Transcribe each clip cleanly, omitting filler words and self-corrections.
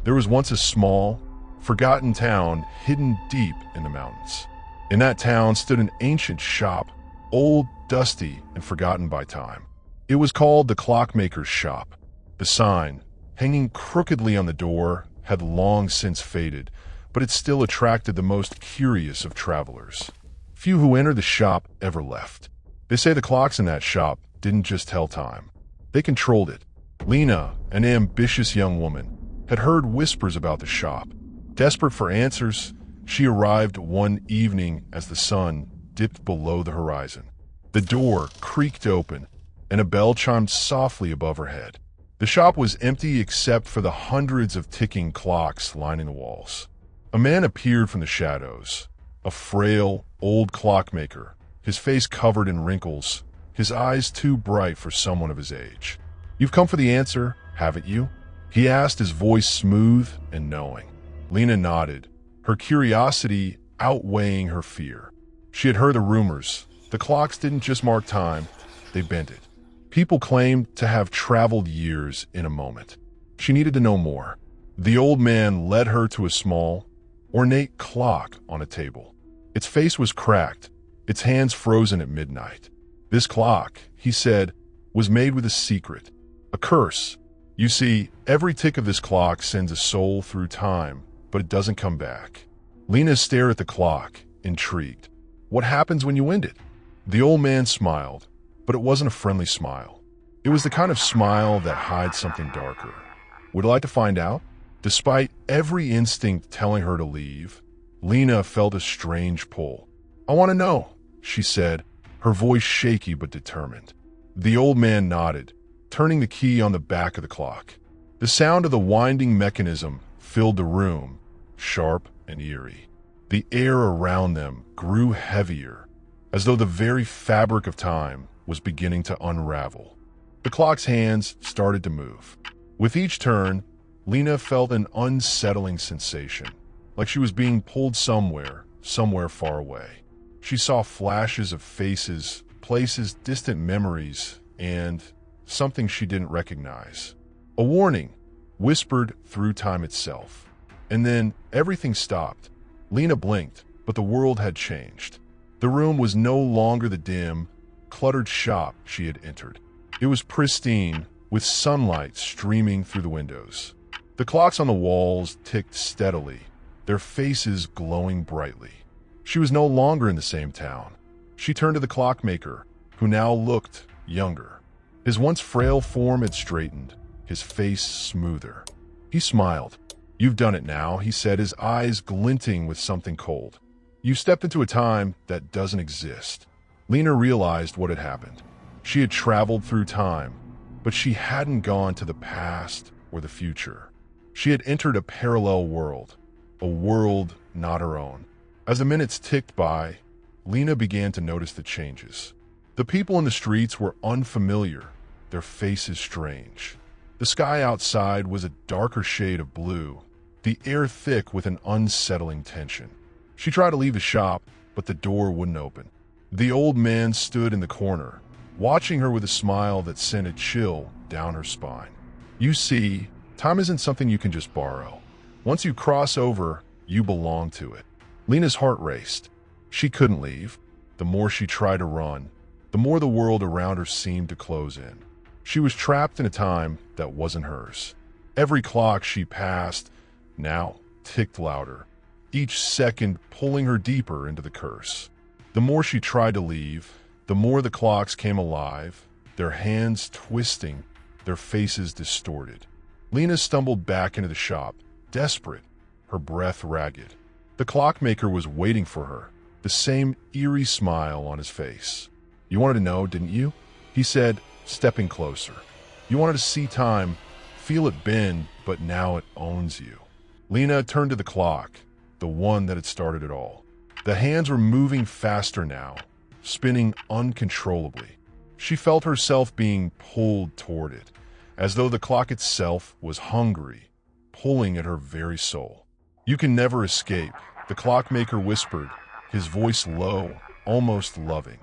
There was once a small, forgotten town hidden deep in the mountains. In that town stood an ancient shop, old, dusty, and forgotten by time. It was called the Clockmaker's Shop. The sign, hanging crookedly on the door, had long since faded, but it still attracted the most curious of travelers. Few who entered the shop ever left. They say the clocks in that shop didn't just tell time. They controlled it. Lena, an ambitious young woman, had heard whispers about the shop. Desperate for answers, she arrived one evening as the sun dipped below the horizon. The door creaked open, and a bell chimed softly above her head. The shop was empty except for the hundreds of ticking clocks lining the walls. A man appeared from the shadows, a frail, old clockmaker, his face covered in wrinkles, his eyes too bright for someone of his age. "You've come for the answer, haven't you?" he asked, his voice smooth and knowing. Lena nodded, her curiosity outweighing her fear. She had heard the rumors. The clocks didn't just mark time, they bent it. People claimed to have traveled years in a moment. She needed to know more. The old man led her to a small, ornate clock on a table. Its face was cracked, its hands frozen at midnight. This clock, he said, was made with a secret, a curse. You see, every tick of this clock sends a soul through time, but it doesn't come back. Lena stared at the clock, intrigued. "What happens when you end it?" The old man smiled, but it wasn't a friendly smile. It was the kind of smile that hides something darker. Would you like to find out? Despite every instinct telling her to leave, Lena felt a strange pull. "I want to know," she said, her voice shaky but determined. The old man nodded, turning the key on the back of the clock. The sound of the winding mechanism filled the room, sharp and eerie. The air around them grew heavier, as though the very fabric of time was beginning to unravel. The clock's hands started to move. With each turn, Lena felt an unsettling sensation, like she was being pulled somewhere far away. She saw flashes of faces, places, distant memories, and something she didn't recognize. A warning, whispered through time itself. And then everything stopped. Lena blinked, but the world had changed. The room was no longer the dim, cluttered shop she had entered. It was pristine, with sunlight streaming through the windows. The clocks on the walls ticked steadily, their faces glowing brightly. She was no longer in the same town. She turned to the clockmaker, who now looked younger. His once frail form had straightened, his face smoother. He smiled. "You've done it now," he said, his eyes glinting with something cold. "You stepped into a time that doesn't exist." Lena realized what had happened. She had traveled through time, but she hadn't gone to the past or the future. She had entered a parallel world, a world not her own. As the minutes ticked by, Lena began to notice the changes. The people in the streets were unfamiliar, their faces strange. The sky outside was a darker shade of blue, the air thick with an unsettling tension. She tried to leave the shop, but the door wouldn't open. The old man stood in the corner, watching her with a smile that sent a chill down her spine. "You see, time isn't something you can just borrow. Once you cross over, you belong to it." Lena's heart raced. She couldn't leave. The more she tried to run, the more the world around her seemed to close in. She was trapped in a time that wasn't hers. Every clock she passed now ticked louder, each second pulling her deeper into the curse. The more she tried to leave, the more the clocks came alive, their hands twisting, their faces distorted. Lena stumbled back into the shop, desperate, her breath ragged. The clockmaker was waiting for her, the same eerie smile on his face. "You wanted to know, didn't you?" he said, stepping closer. "You wanted to see time, feel it bend, but now it owns you." Lena turned to the clock, the one that had started it all. The hands were moving faster now, spinning uncontrollably. She felt herself being pulled toward it, as though the clock itself was hungry, pulling at her very soul. "You can never escape," the clockmaker whispered, his voice low, almost loving.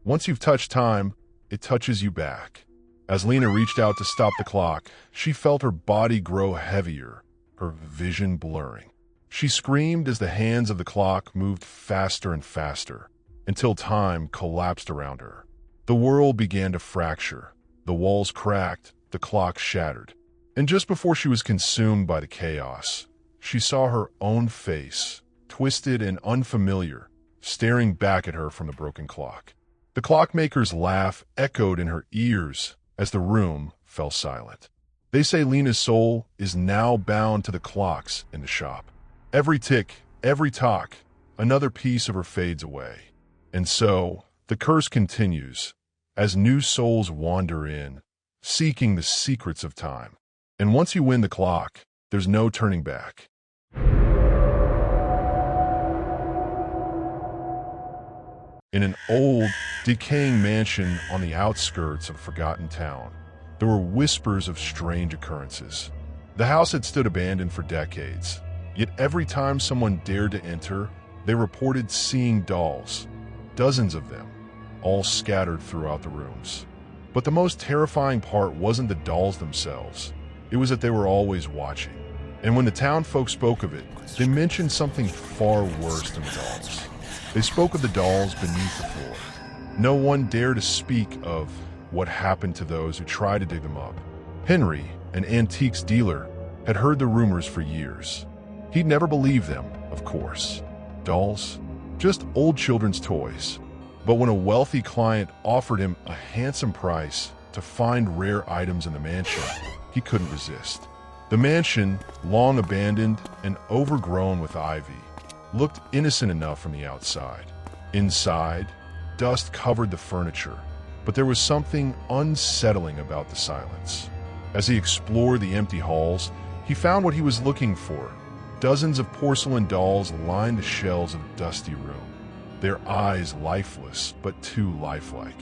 "Once you've touched time, it touches you back." As Lena reached out to stop the clock, she felt her body grow heavier, her vision blurring. She screamed as the hands of the clock moved faster and faster, until time collapsed around her. The world began to fracture. The walls cracked, the clock shattered. And just before she was consumed by the chaos, she saw her own face, twisted and unfamiliar, staring back at her from the broken clock. The clockmaker's laugh echoed in her ears as the room fell silent. They say Lena's soul is now bound to the clocks in the shop. Every tick, every tock, another piece of her fades away. And so, the curse continues, as new souls wander in, seeking the secrets of time. And once you win the clock, there's no turning back. In an old, decaying mansion on the outskirts of a forgotten town, there were whispers of strange occurrences. The house had stood abandoned for decades, yet every time someone dared to enter, they reported seeing dolls, dozens of them, all scattered throughout the rooms. But the most terrifying part wasn't the dolls themselves. It was that they were always watching. And when the town folk spoke of it, they mentioned something far worse than the dolls. They spoke of the dolls beneath the floor. No one dared to speak of what happened to those who tried to dig them up. Henry, an antiques dealer, had heard the rumors for years. He'd never believed them, of course. Dolls? Just old children's toys. But when a wealthy client offered him a handsome price to find rare items in the mansion, he couldn't resist. The mansion, long abandoned and overgrown with ivy, looked innocent enough from the outside. Inside, dust covered the furniture, but there was something unsettling about the silence. As he explored the empty halls, he found what he was looking for. Dozens of porcelain dolls lined the shelves of the dusty room, their eyes lifeless but too lifelike.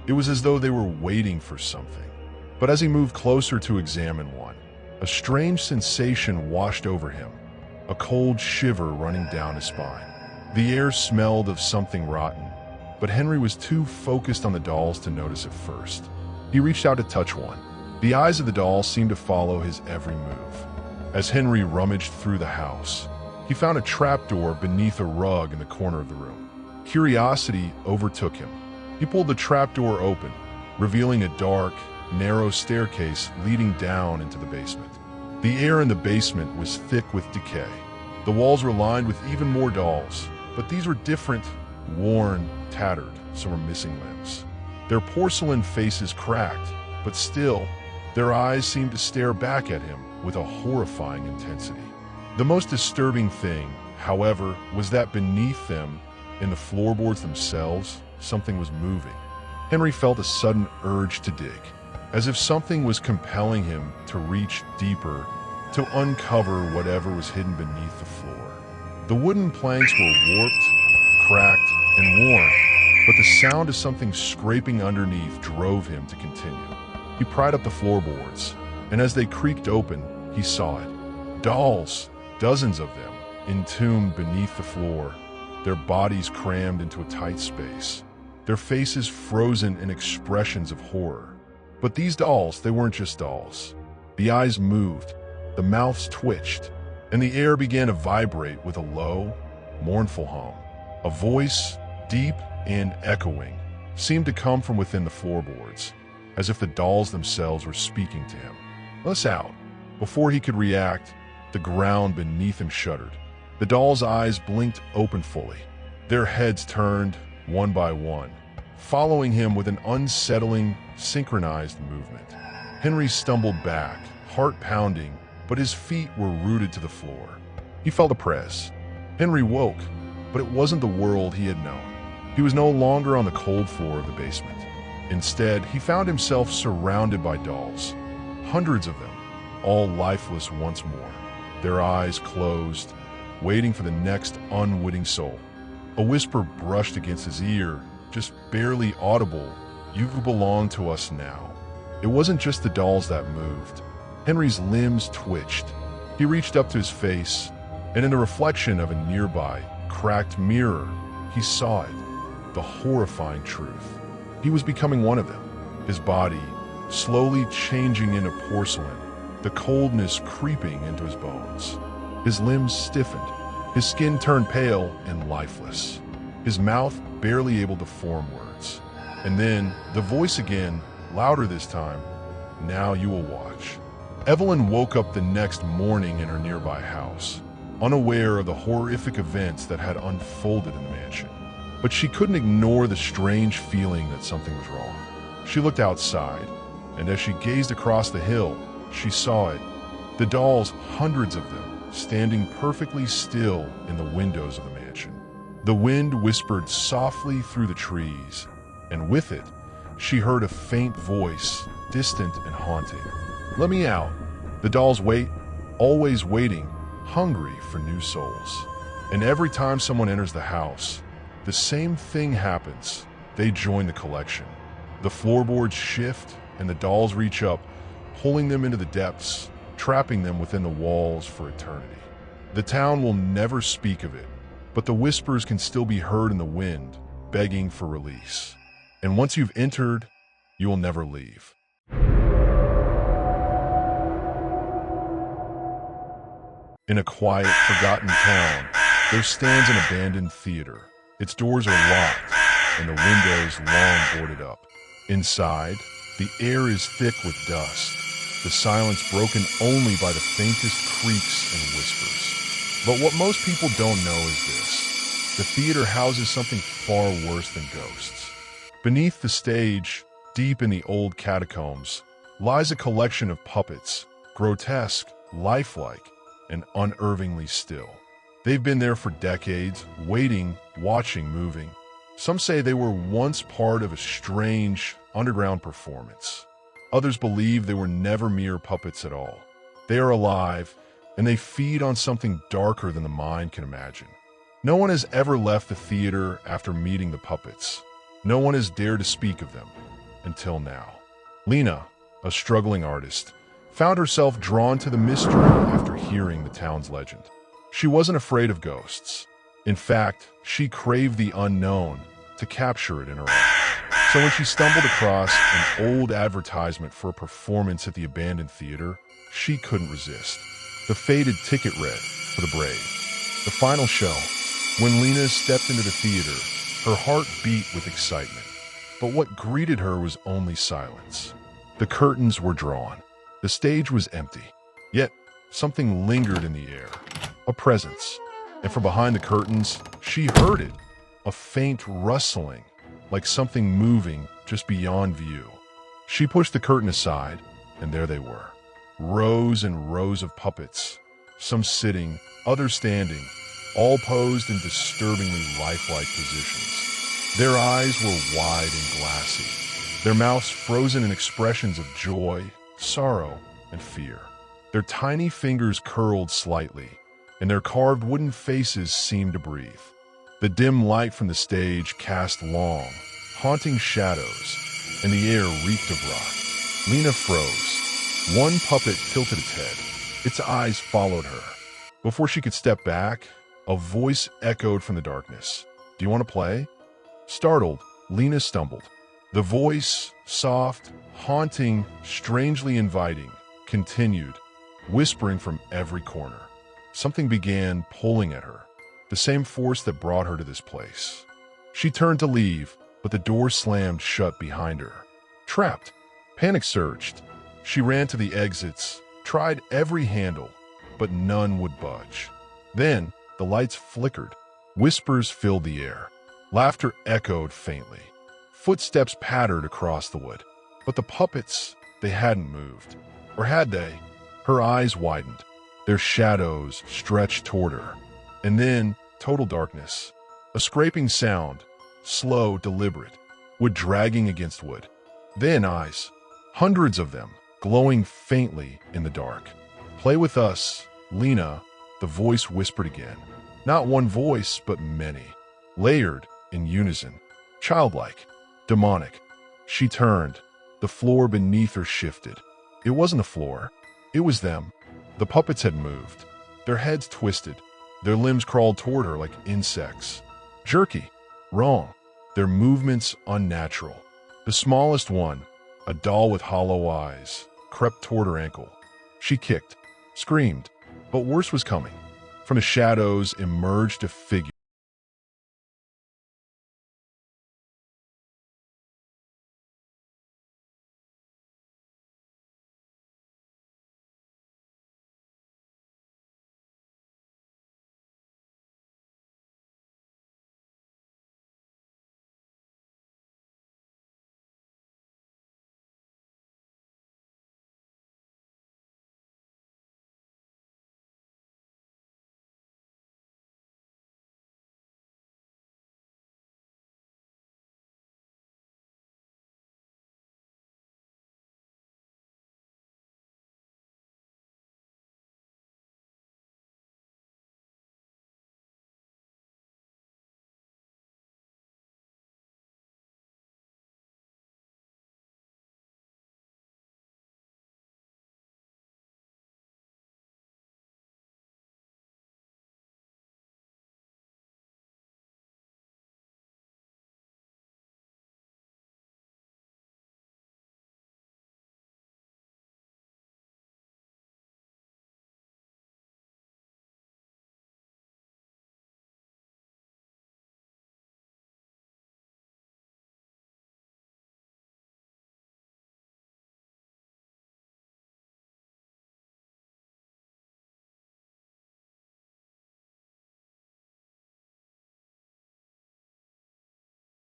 It was as though they were waiting for something. But as he moved closer to examine one, a strange sensation washed over him, a cold shiver running down his spine. The air smelled of something rotten, but Henry was too focused on the dolls to notice it first. He reached out to touch one. The eyes of the doll seemed to follow his every move. As Henry rummaged through the house, he found a trapdoor beneath a rug in the corner of the room. Curiosity overtook him. He pulled the trapdoor open, revealing a dark, narrow staircase leading down into the basement. The air in the basement was thick with decay. The walls were lined with even more dolls, but these were different, worn, tattered, some were missing limbs. Their porcelain faces cracked, but still, their eyes seemed to stare back at him with a horrifying intensity. The most disturbing thing, however, was that beneath them, in the floorboards themselves, something was moving. Henry felt a sudden urge to dig, as if something was compelling him to reach deeper, to uncover whatever was hidden beneath the floor. The wooden planks were warped, cracked, and worn, but the sound of something scraping underneath drove him to continue. He pried up the floorboards, and as they creaked open, he saw it. Dolls, dozens of them, entombed beneath the floor, their bodies crammed into a tight space, their faces frozen in expressions of horror. But these dolls, they weren't just dolls. The eyes moved, the mouths twitched, and the air began to vibrate with a low, mournful hum. A voice, deep and echoing, seemed to come from within the floorboards, as if the dolls themselves were speaking to him. "Let us out." Before he could react, the ground beneath him shuddered. The dolls' eyes blinked open fully. Their heads turned, one by one, following him with an unsettling, synchronized movement. Henry stumbled back, heart pounding, but his feet were rooted to the floor. He felt a press. Henry woke, but it wasn't the world he had known. He was no longer on the cold floor of the basement. Instead, he found himself surrounded by dolls, hundreds of them, all lifeless once more, their eyes closed, waiting for the next unwitting soul. A whisper brushed against his ear, just barely audible. "You belong to us now." It wasn't just the dolls that moved. Henry's limbs twitched. He reached up to his face, and in the reflection of a nearby, cracked mirror, he saw it, the horrifying truth. He was becoming one of them, his body slowly changing into porcelain, the coldness creeping into his bones. His limbs stiffened, his skin turned pale and lifeless, his mouth barely able to form words. And then the voice again, louder this time. "Now you will watch." Evelyn woke up the next morning in her nearby house, unaware of the horrific events that had unfolded in the mansion. But she couldn't ignore the strange feeling that something was wrong. She looked outside, and as she gazed across the hill, she saw it. The dolls, hundreds of them, standing perfectly still in the windows of the mansion. The wind whispered softly through the trees, and with it, she heard a faint voice, distant and haunting. "Let me out." The dolls wait, always waiting, hungry for new souls. And every time someone enters the house, the same thing happens. They join the collection. The floorboards shift, and the dolls reach up, pulling them into the depths, trapping them within the walls for eternity. The town will never speak of it, but the whispers can still be heard in the wind, begging for release. And once you've entered, you will never leave. In a quiet, forgotten town, there stands an abandoned theater. Its doors are locked, and the windows long boarded up. Inside, the air is thick with dust, the silence broken only by the faintest creaks and whispers. But what most people don't know is this: the theater houses something far worse than ghosts. Beneath the stage, deep in the old catacombs, lies a collection of puppets, grotesque, lifelike, and unervingly still. They've been there for decades, waiting, watching, moving. Some say they were once part of a strange, underground performance. Others believe they were never mere puppets at all. They are alive, and they feed on something darker than the mind can imagine. No one has ever left the theater after meeting the puppets. No one has dared to speak of them, until now. Lena, a struggling artist, found herself drawn to the mystery after hearing the town's legend. She wasn't afraid of ghosts. In fact, she craved the unknown, to capture it in her art. So when she stumbled across an old advertisement for a performance at the abandoned theater, she couldn't resist. The faded ticket read, "For the brave." The final show. When Lena stepped into the theater, her heart beat with excitement. But what greeted her was only silence. The curtains were drawn. The stage was empty. Yet, something lingered in the air. A presence. And from behind the curtains, she heard it. A faint rustling, like something moving just beyond view. She pushed the curtain aside, and there they were. Rows and rows of puppets, some sitting, others standing, all posed in disturbingly lifelike positions. Their eyes were wide and glassy, their mouths frozen in expressions of joy, sorrow, and fear. Their tiny fingers curled slightly, and their carved wooden faces seemed to breathe. The dim light from the stage cast long, haunting shadows, and the air reeked of rot. Lena froze. One puppet tilted its head. Its eyes followed her. Before she could step back, a voice echoed from the darkness. "Do you want to play?" Startled, Lena stumbled. The voice, soft, haunting, strangely inviting, continued, whispering from every corner. Something began pulling at her, the same force that brought her to this place. She turned to leave, but the door slammed shut behind her. Trapped, panic surged. She ran to the exits, tried every handle, but none would budge. Then the lights flickered. Whispers filled the air. Laughter echoed faintly. Footsteps pattered across the wood. But the puppets, they hadn't moved. Or had they? Her eyes widened. Their shadows stretched toward her. And then, total darkness. A scraping sound, slow, deliberate, wood dragging against wood. Then eyes, hundreds of them, glowing faintly in the dark. "Play with us, Lena," the voice whispered again. Not one voice, but many, layered in unison, childlike, demonic. She turned. The floor beneath her shifted. It wasn't the floor. It was them. The puppets had moved. Their heads twisted. Their limbs crawled toward her like insects. Jerky. Wrong. Their movements unnatural. The smallest one, a doll with hollow eyes, crept toward her ankle. She kicked, screamed, but worse was coming. From the shadows emerged a figure.